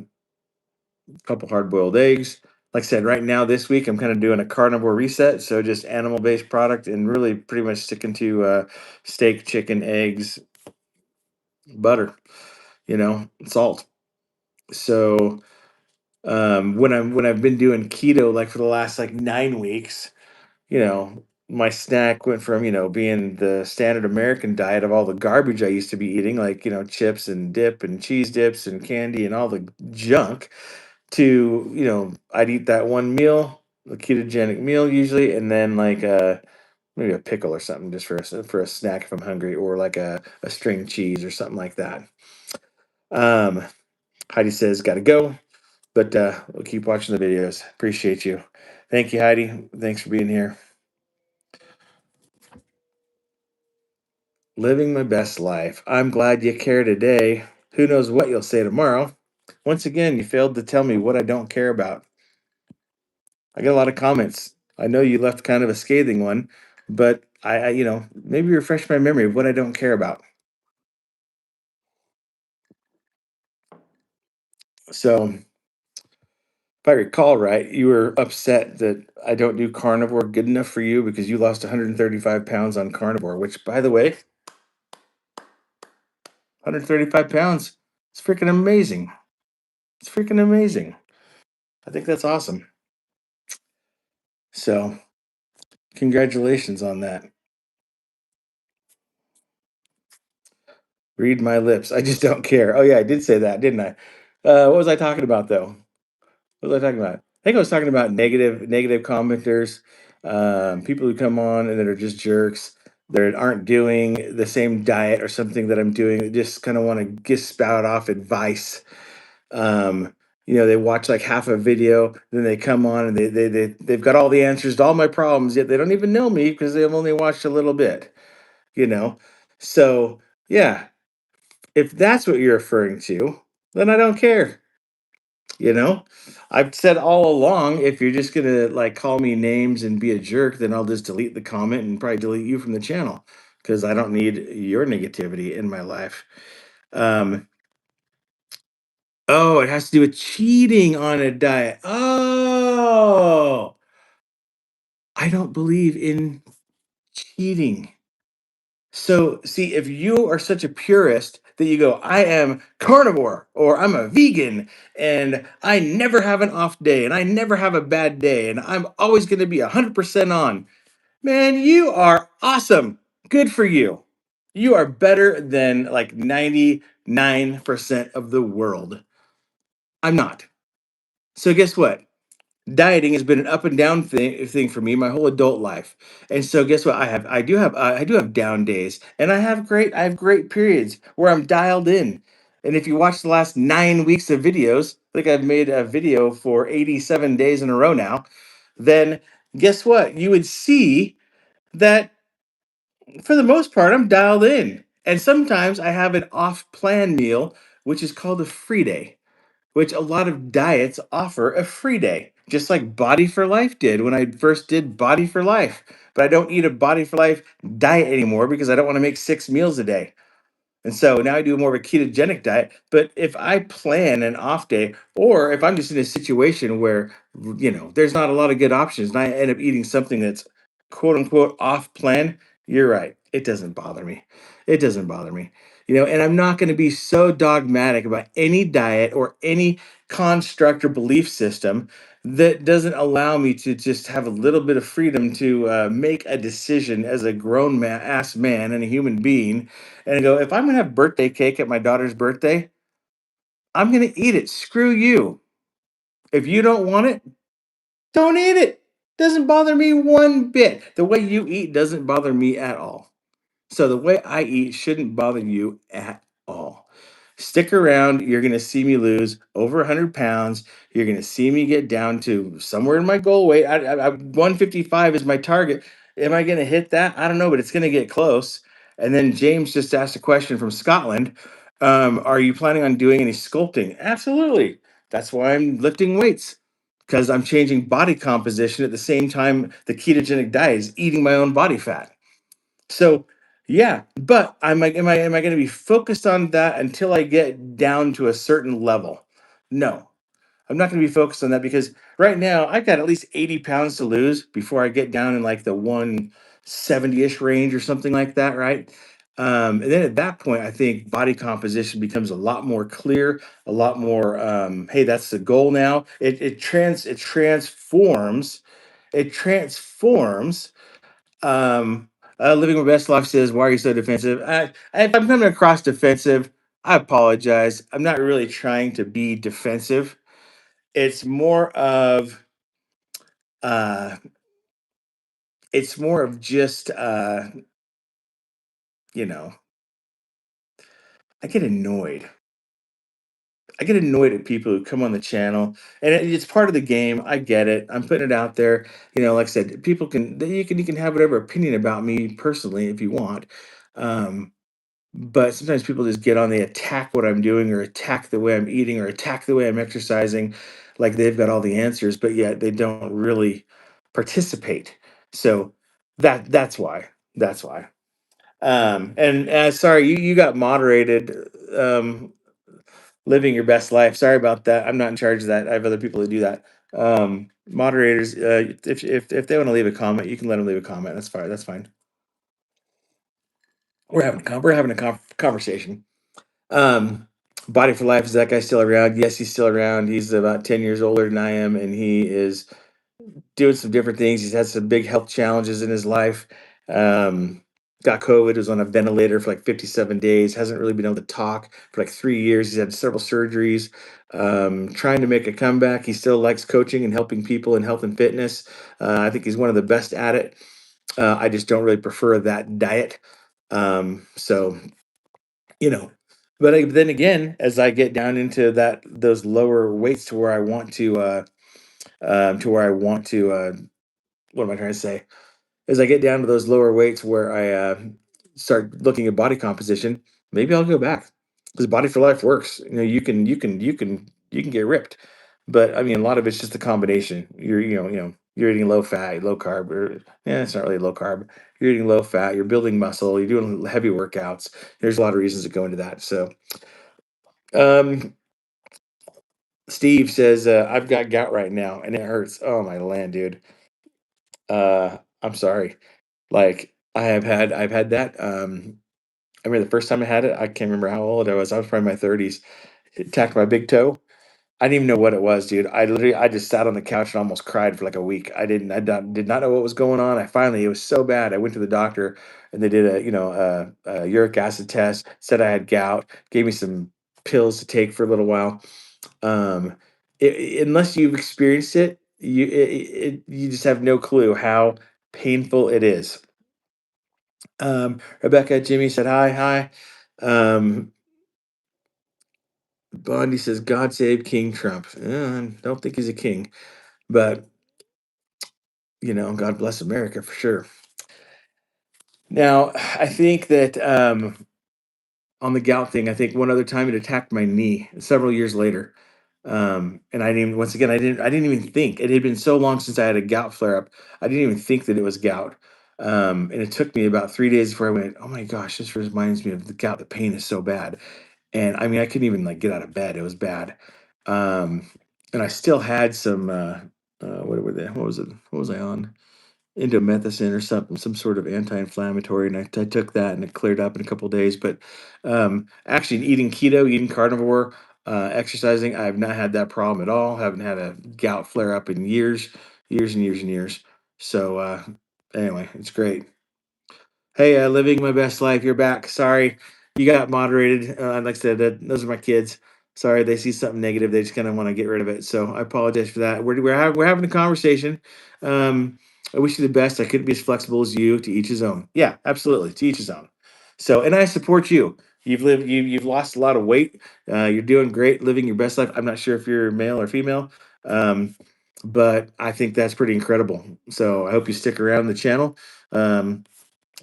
couple hard boiled eggs. Like I said, right now this week I'm kind of doing a carnivore reset, so just animal based product and really pretty much sticking to steak, chicken, eggs, butter, salt. So when I've been doing keto like for the last like 9 weeks, my snack went from, being the standard American diet of all the garbage I used to be eating, like, chips and dip and cheese dips and candy and all the junk, to, I'd eat that one meal, the ketogenic meal usually, and then like maybe a pickle or something just for a snack if I'm hungry, or like a string cheese or something like that. Um, Heidi says, gotta go, but we'll keep watching the videos. Appreciate you. Thank you, Heidi. Thanks for being here. Living my best life. I'm glad you care today. Who knows what you'll say tomorrow? Once again, you failed to tell me what I don't care about. I got a lot of comments. I know you left kind of a scathing one, but maybe refresh my memory of what I don't care about. So, if I recall right, you were upset that I don't do carnivore good enough for you because you lost 135 pounds on carnivore, which, by the way, 135 pounds is freaking amazing. It's freaking amazing. I think that's awesome. So, congratulations on that. Read my lips. I just don't care. Oh, yeah, I did say that, didn't I? What was I talking about, though? What was I talking about? I think I was talking about negative commenters, people who come on and that are just jerks, that aren't doing the same diet or something that I'm doing, that just kind of want to just spout off advice. Um, they watch like half a video, then they come on and they've got all the answers to all my problems, yet they don't even know me because they've only watched a little bit, you know? So, yeah, if that's what you're referring to, then I don't care. You know, I've said all along, if you're just gonna like call me names and be a jerk, then I'll just delete the comment and probably delete you from the channel because I don't need your negativity in my life. Um, oh, it has to do with cheating on a diet. Oh, I don't believe in cheating. So, see, if you are such a purist that you go, I am carnivore or I'm a vegan and I never have an off day and I never have a bad day and I'm always going to be 100% on, man, you are awesome. Good for you. You are better than like 99% of the world. I'm not. So, guess what? Dieting has been an up and down thing for me my whole adult life. And so guess what? I do have down days, and I have great periods where I'm dialed in. And if you watch the last 9 weeks of videos, like I've made a video for 87 days in a row now, then guess what? You would see that for the most part I'm dialed in. And sometimes I have an off plan meal, which is called a free day, which a lot of diets offer a free day, just like Body for Life did when I first did Body for Life. But I don't eat a Body for Life diet anymore because I don't want to make 6 meals a day. And so now I do more of a ketogenic diet. But if I plan an off day, or if I'm just in a situation where, there's not a lot of good options and I end up eating something that's quote unquote off plan, you're right. It doesn't bother me. It doesn't bother me. And I'm not going to be so dogmatic about any diet or any construct or belief system that doesn't allow me to just have a little bit of freedom to make a decision as a grown ass man and a human being and go, if I'm gonna have birthday cake at my daughter's birthday, I'm gonna eat it. Screw you. If you don't want it, don't eat it. Doesn't bother me one bit. The way you eat doesn't bother me at all. So the way I eat shouldn't bother you at all. Stick around. You're going to see me lose over 100 pounds. You're going to see me get down to somewhere in my goal weight. 155 is my target. Am I going to hit that? I don't know, but it's going to get close. And then James just asked a question from Scotland. Are you planning on doing any sculpting? Absolutely. That's why I'm lifting weights, because I'm changing body composition at the same time the ketogenic diet is eating my own body fat. So yeah, but am I going to be focused on that until I get down to a certain level? No, I'm not going to be focused on that, because right now I got at least 80 pounds to lose before I get down in like the 170-ish range or something like that, right? And then at that point, I think body composition becomes a lot more clear, a lot more. Hey, that's the goal now. It transforms. It transforms. Um, Living my best life says, "Why are you so defensive?" If I'm coming across defensive, I apologize. I'm not really trying to be defensive. It's more of uh it's more of just you know, I get annoyed. I get annoyed at people who come on the channel, and it's part of the game. I get it. I'm putting it out there. Like I said, people can you can have whatever opinion about me personally if you want. Um, but sometimes people just get on, they attack what I'm doing, or attack the way I'm eating, or attack the way I'm exercising, like they've got all the answers, but yet they don't really participate. So that's why. That's why. And sorry, you got moderated. Um, Living your best life. Sorry about that. I'm not in charge of that. I have other people that do that. Moderators, if they want to leave a comment, you can let them leave a comment. That's fine. That's fine. We're having a conversation. Um, Body for Life, is that guy still around? Yes, he's still around. He's about 10 years older than I am, and he is doing some different things. He's had some big health challenges in his life. Um, got COVID, was on a ventilator for like 57 days, hasn't really been able to talk for like 3 years. He's had several surgeries, trying to make a comeback. He still likes coaching and helping people in health and fitness. I think he's one of the best at it. I just don't really prefer that diet. So you know but then again, as I get down into those lower weights to where I want to what am I trying to say, as I get down to those lower weights where I start looking at body composition, maybe I'll go back, because Body for Life works. You can get ripped, but I mean, a lot of it's just a combination. You're eating low fat, low carb, or yeah, it's not really low carb. You're eating low fat. You're building muscle. You're doing heavy workouts. There's a lot of reasons that go into that. So, um, Steve says, "I've got gout right now, and it hurts. Oh my land, dude. I'm sorry. Like I've had that. I remember the first time I had it. I can't remember how old I was. I was probably in my 30s. It attacked my big toe. I didn't even know what it was, dude. I just sat on the couch and almost cried for like a week. Did not know what was going on. It was so bad. I went to the doctor, and they did a uric acid test. Said I had gout. Gave me some pills to take for a little while. Um, Unless you've experienced it, you just have no clue how painful it is. Rebecca, Jimmy said hi, hi. Bondi says, "God save King Trump." I don't think he's a king, but God bless America for sure. Now, I think that on the gout thing, I think one other time it attacked my knee several years later. And I didn't even, once again, I didn't even think. It had been so long since I had a gout flare up. I didn't even think that it was gout. And it took me about 3 days before I went, "Oh my gosh, this reminds me of the gout. The pain is so bad." And I mean, I couldn't even like get out of bed. It was bad. Um, and I still had some, what were they? What was it? What was I on? Indomethacin or something, some sort of anti-inflammatory, and I took that, and it cleared up in a couple days. But actually, eating keto, eating carnivore, exercising, I have not had that problem at all. Haven't had a gout flare up in years, years and years and years. So anyway, it's great. Hey, living my best life. You're back. Sorry, you got moderated. Like I said, those are my kids. Sorry, they see something negative, they just kind of want to get rid of it. So I apologize for that. We're having a conversation. I wish you the best. I couldn't be as flexible as you. To each his own. Yeah, absolutely. To each his own. So, and I support you. you've lost a lot of weight. You're doing great, living your best life. I'm not sure if you're male or female, um, but I think that's pretty incredible. So I hope you stick around the channel. Um,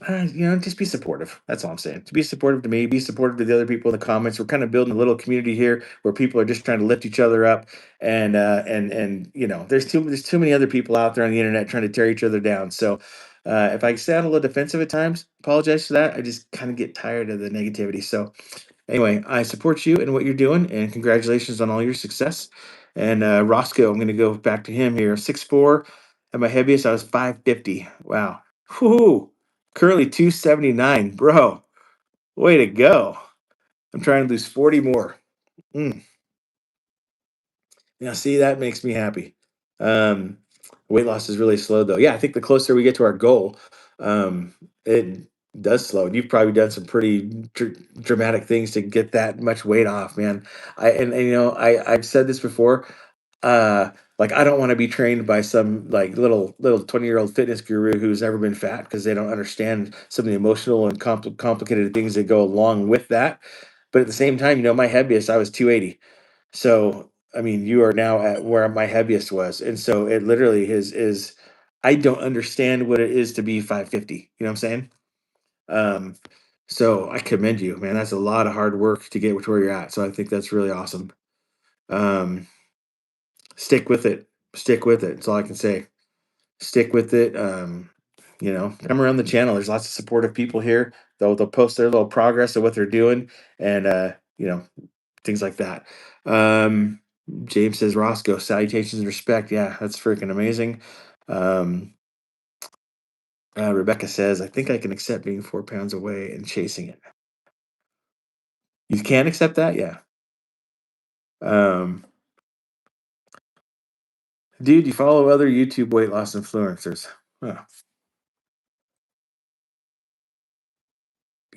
just be supportive. That's all I'm saying. To be supportive to me, be supportive to the other people in the comments. We're kind of building a little community here where people are just trying to lift each other up, and there's too many other people out there on the internet trying to tear each other down. So if I sound a little defensive at times, apologize for that. I just kind of get tired of the negativity. So anyway, I support you and what you're doing, and congratulations on all your success. And Roscoe, I'm going to go back to him here. 6'4". At my heaviest, I was 550. Wow. Whoo. Currently 279. Bro, way to go. I'm trying to lose 40 more. Mm. Now, see, that makes me happy. Um, Weight loss is really slow, though. Yeah, I think the closer we get to our goal, it does slow. And you've probably done some pretty dramatic things to get that much weight off, man. I've said this before. Uh, like I don't want to be trained by some like little 20-year-old fitness guru who's never been fat because they don't understand some of the emotional and complicated things that go along with that. But at the same time, my heaviest I was 280. So, I mean, you are now at where my heaviest was. And so it literally is I don't understand what it is to be 550. You know what I'm saying? Um, so I commend you, man. That's a lot of hard work to get to where you're at. So I think that's really awesome. Um, Stick with it. Stick with it. That's all I can say. Stick with it. Come around the channel. There's lots of supportive people here. They'll post their little progress of what they're doing and things like that. Um, James says, Roscoe, salutations and respect. Yeah, that's freaking amazing. Um, Rebecca says, I think I can accept being 4 pounds away and chasing it. You can accept that? Yeah. Um, Dude, you follow other YouTube weight loss influencers. Huh.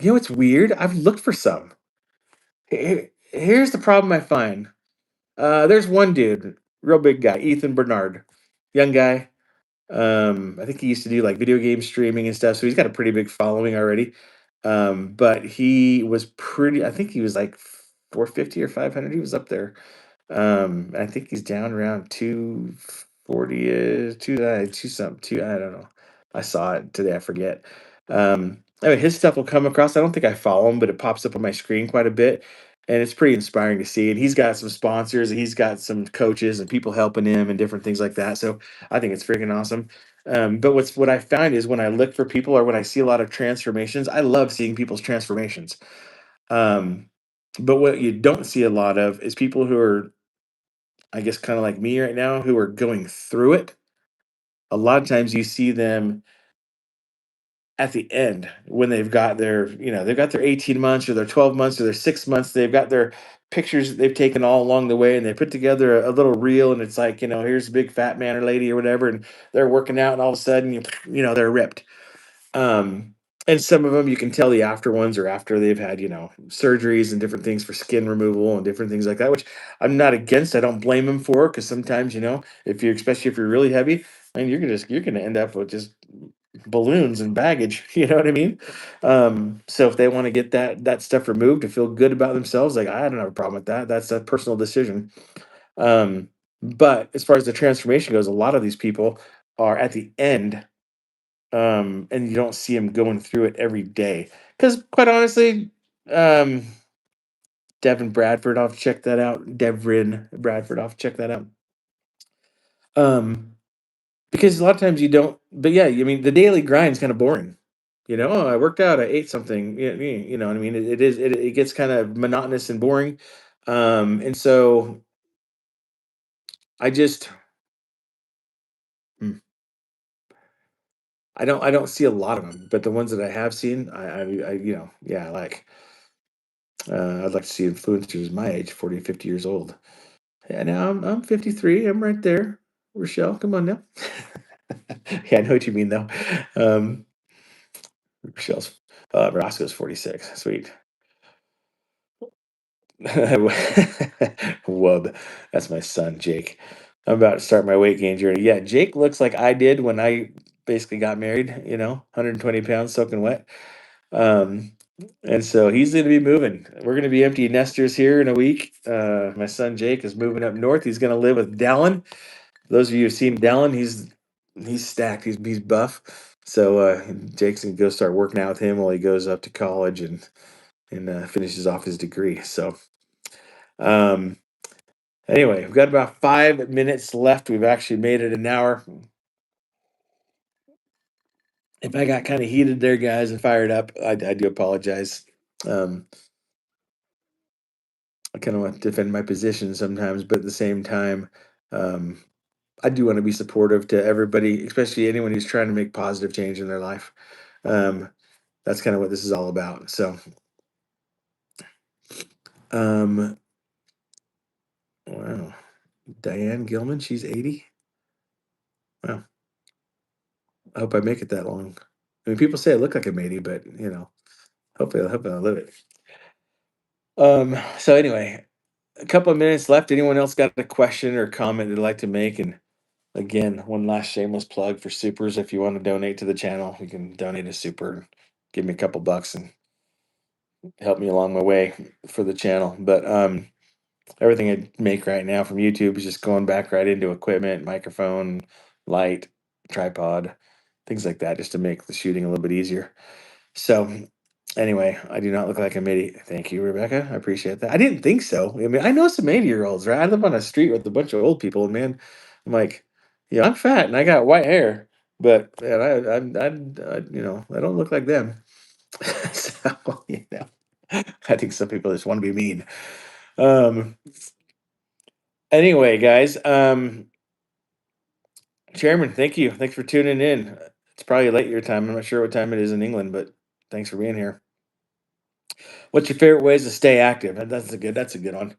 You know what's weird? I've looked for some. Here's the problem I find. There's one dude, real big guy, Ethan Bernard, young guy. I think he used to do like video game streaming and stuff, so he's got a pretty big following already. But he was pretty. I think he was like 450 or 500. He was up there. I think he's down around 240 is two something two. I don't know. I saw it today. I forget. I mean, his stuff will come across. I don't think I follow him, but it pops up on my screen quite a bit, and it's pretty inspiring to see. And he's got some sponsors, and he's got some coaches and people helping him and different things like that. So I think it's freaking awesome. But what I find is when I look for people or when I see a lot of transformations, I love seeing people's transformations. Um, but what you don't see a lot of is people who are, I guess, kind of like me right now, who are going through it. A lot of times you see them at the end when they've got their 18 months or their 12 months or their 6 months. They've got their pictures that they've taken all along the way and they put together a little reel and it's like, here's a big fat man or lady or whatever, and they're working out and all of a sudden, they're ripped. Um, and some of them you can tell the after ones are after they've had, surgeries and different things for skin removal and different things like that, which I'm not against. I don't blame them for, because sometimes, if you're, especially if you're really heavy, I mean, you're gonna end up with just balloons and baggage. You know what I mean? So if they want to get that stuff removed to feel good about themselves, like I don't have a problem with that. That's a personal decision. But as far as the transformation goes, a lot of these people are at the end, and you don't see them going through it every day. Because quite honestly, um, Devin Bradford, I'll have to check that out. Devrin Bradford, I'll have to check that out. Um, because a lot of times you don't. But yeah, I mean, the daily grind is kind of boring. Oh, I worked out, I ate something. You know what I mean? It gets kind of monotonous and boring. And so I just hmm, I don't see a lot of them, but the ones that I have seen, yeah, like I'd like to see influencers my age, 40, 50 years old. Yeah, now I'm 53. I'm right there. Rochelle, come on now. Yeah, I know what you mean though. Um, Rochelle's Roscoe's 46. Sweet. Wub. That's my son, Jake. I'm about to start my weight gain journey. Yeah, Jake looks like I did when I basically got married, 120 pounds soaking wet. And so he's going to be moving. We're going to be empty nesters here in a week. My son Jake is moving up north. He's going to live with Dallin. Those of you who've seen Dallin, he's stacked. He's buff. So Jake's going to go start working out with him while he goes up to college and finishes off his degree. So um, anyway, we've got about 5 minutes left. We've actually made it an hour. If I got kind of heated there, guys, and fired up, I do apologize. Um, I kind of want to defend my position sometimes, but at the same time, um, I do want to be supportive to everybody, especially anyone who's trying to make positive change in their life. Um, that's kind of what this is all about. So, um, wow, Diane Gilman, she's 80. Wow, I hope I make it that long. I mean, people say I look like I'm 80, but hopefully I'll live it. So anyway, a couple of minutes left. Anyone else got a question or comment they'd like to make? And again, one last shameless plug for supers. If you want to donate to the channel, you can donate a super, give me a couple bucks and help me along my way for the channel. But everything I make right now from YouTube is just going back right into equipment, microphone, light, tripod, things like that, just to make the shooting a little bit easier. So anyway, I do not look like I'm 80. Thank you, Rebecca. I appreciate that. I didn't think so. I mean, I know some 80-year-olds, right? I live on a street with a bunch of old people, and man, I'm like, yeah, I'm fat and I got white hair, but man, I don't look like them. So, I think some people just want to be mean. Um, anyway, guys, Chairman, thank you. Thanks for tuning in. It's probably late your time. I'm not sure what time it is in England, but thanks for being here. What's your favorite ways to stay active? That's a good one.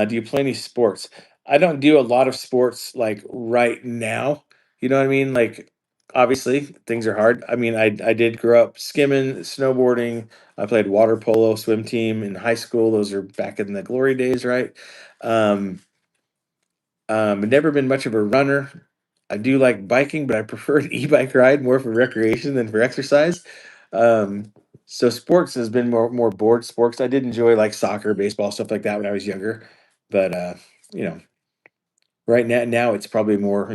Do you play any sports? I don't do a lot of sports like right now. You know what I mean? Like obviously things are hard. I mean, I did grow up skimming, snowboarding. I played water polo, swim team in high school. Those are back in the glory days, right? Um, I've never been much of a runner. I do like biking, but I prefer an e-bike ride more for recreation than for exercise. Um, so sports has been more board sports. I did enjoy like soccer, baseball, stuff like that when I was younger. But you know, right now it's probably more,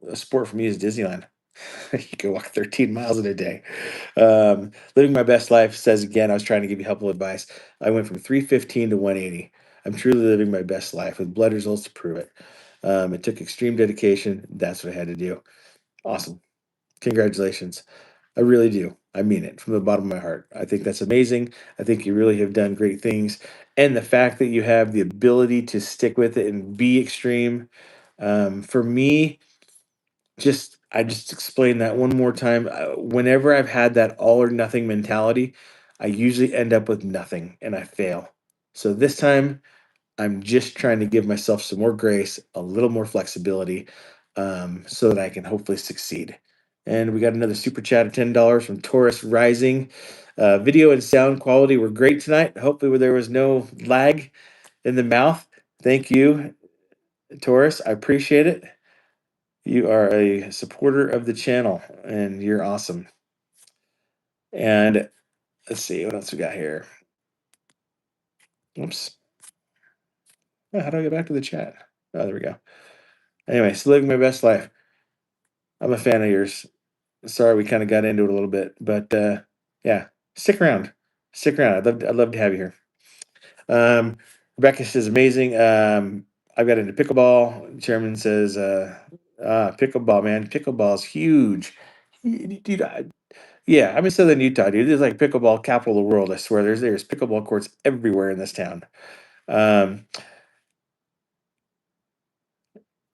a sport for me is Disneyland. You can walk 13 miles in a day. Living my best life says again, I was trying to give you helpful advice. I went from 315 to 180. I'm truly living my best life with blood results to prove it. It took extreme dedication. That's what I had to do. Awesome. Congratulations. I really do. I mean it from the bottom of my heart. I think that's amazing. I think you really have done great things. And the fact that you have the ability to stick with it and be extreme, for me, I just explain that one more time. Whenever I've had that all or nothing mentality, I usually end up with nothing and I fail. So this time, I'm just trying to give myself some more grace, a little more flexibility, so that I can hopefully succeed. And we got another super chat of $10 from Taurus Rising. Video and sound quality were great tonight. Hopefully, there was no lag in the mouth. Thank you, Taurus. I appreciate it. You are a supporter of the channel, and you're awesome. And let's see what else we got here. Oops. Oh, how do I get back to the chat? Oh, there we go. Anyway, so living my best life. I'm a fan of yours. Sorry, we kind of got into it a little bit, but yeah, stick around. Stick around. I'd love to have you here. Rebecca says amazing. I've got into pickleball. Chairman says, pickleball, man. Pickleball is huge. Dude, yeah, I'm in Southern Utah, dude. This is like pickleball capital of the world. I swear, there's pickleball courts everywhere in this town. Um,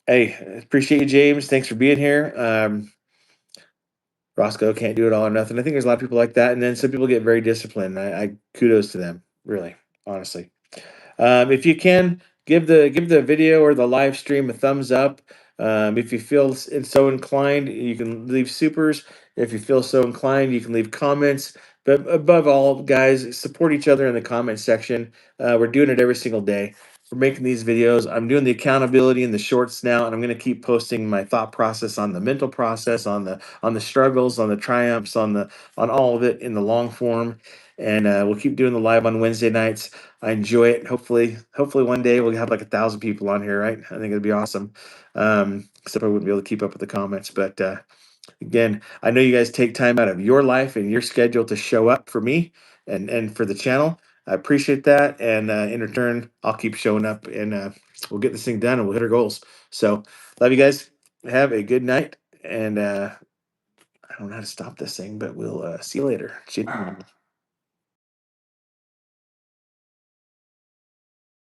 hey, appreciate you, James. Thanks for being here. Roscoe can't do it all or nothing. I think there's a lot of people like that, and then some people get very disciplined. I kudos to them, really, honestly. If you can give the video or the live stream a thumbs up. If you feel so inclined, you can leave supers. If you feel so inclined, you can leave comments. But above all, guys, support each other in the comment section. We're doing it every single day. for making these videos. I'm doing the accountability in the shorts now, and I'm going to keep posting my thought process on the mental process, on the struggles, on the triumphs, on all of it in the long form. And we'll keep doing the live on Wednesday nights. I enjoy it. Hopefully one day we'll have like 1,000 people on here, right? I think it'd be awesome. Except I wouldn't be able to keep up with the comments, but again, I know you guys take time out of your life and your schedule to show up for me and for the channel. I appreciate that, and in return, I'll keep showing up, and we'll get this thing done, and we'll hit our goals. So, love you guys. Have a good night, and I don't know how to stop this thing, but we'll see you later. See you.